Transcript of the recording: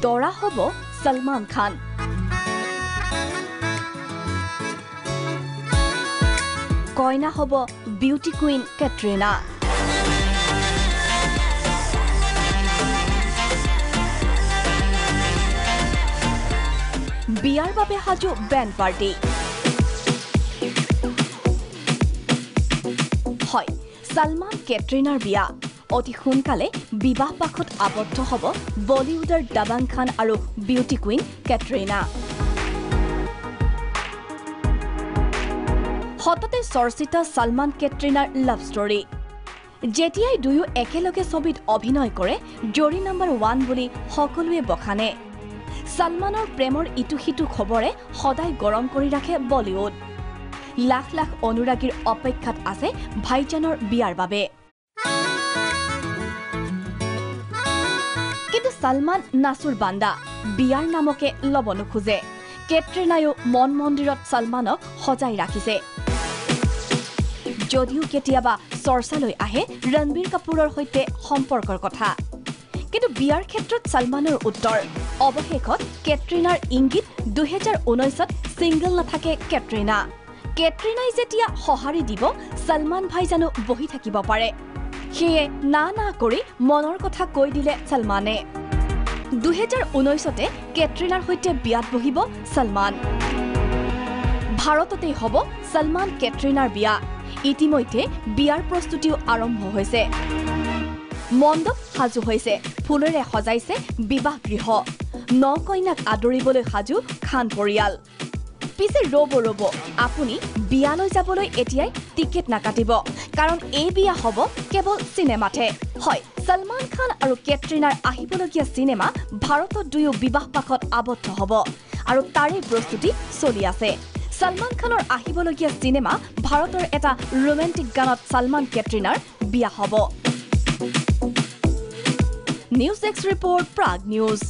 দৰা হ'ব সলমান খান। কইনা হ'ব বিউটি কুইন কেটৰিনা। বিয়াৰ বাবে সাজু বেণ্ড পাৰ্টি। হয়, সলমান কেটৰিনাৰ বিয়া। অতি সোনকালে বিবাহ পাশত আবদ্ধ হ'ব বলিউডৰ দাবাং খান আৰু বিউটি কুইন কেটৰিনা। সততে চৰ্চিত সলমান কেটৰিনাৰ লাভ ষ্টৰী। যেতিয়াই দুয়ো একেলগে ছবিত অভিনয় কৰে জৰি নম্বৰ 1 বুলি সকলোৱে বখানে। সলমানৰ প্ৰেমৰ ইটো সিটো খবৰে সদায় গৰম কৰি ৰাখে বলিউড। লাখ লাখ অনুৰাগীৰ অপেক্ষাত আছে ভাইজানৰ বিয়াৰ বাবে। কিন্তু সলমান নাচুৰ বান্দা বিয়াৰ নামকে ল'ব নোখোজে। কেটৰিনায়ো মন মন্দিৰত সলমানক সজাই ৰাখিছে। যদিও কেতিয়াবা চৰ্চালৈ আহে ৰণবীৰ কাপুৰৰ সৈতে সম্পৰ্কৰ কথা, কিন্তু বিয়াৰ ক্ষেত্ৰত সলমানৰ উত্তৰ অৱশেষত কেটৰিনাৰ ইংগিত 2019ত ছিংগল নাথাকে কেটৰিনা। কেটৰিনাই যেতিয়া সঁহাৰি দিব সলমান ভাই জানো বহি থাকিব পাৰে? সেয়ে না কৰি মনৰ কথা কৈ দিলে সলমানে। 2019তে কেটৰিনাৰ সৈতে বিয়াত বহিব সলমান। ভাৰততেই হ'ব সলমান কেটৰিনাৰ বিয়া। ইতিমধ্যে বিয়াৰ প্ৰস্তুতিও আৰম্ভ হৈছে। মণ্ডপ সাজু হৈছে, ফুলেৰে সজাইছে বিবাহ গৃহ। কইনাক আদৰিবলৈ সাজু খান পৰিয়াল। পিছে ৰ'ব আপুনি বিয়ালৈ যাবলৈ এতিয়াই টিকেট নাকাটিব, কাৰণ এই বিয়া হ'ব কেৱল চিনেমাতে। হয়, সলমান খান আৰু কেটৰিনাৰ আহিবলগীয়া চিনেমা ভাৰতত দুয়ো বিবাহ পাশত আবদ্ধ হ'ব আৰু তাৰে প্ৰস্তুতি চলি আছে। সলমান খানৰ আহিবলগীয়া চিনেমা ভাৰতৰ এটা ৰোমেণ্টিক গানত সলমান কেটৰিনাৰ বিয়া হ'ব। News desk report, Prag news.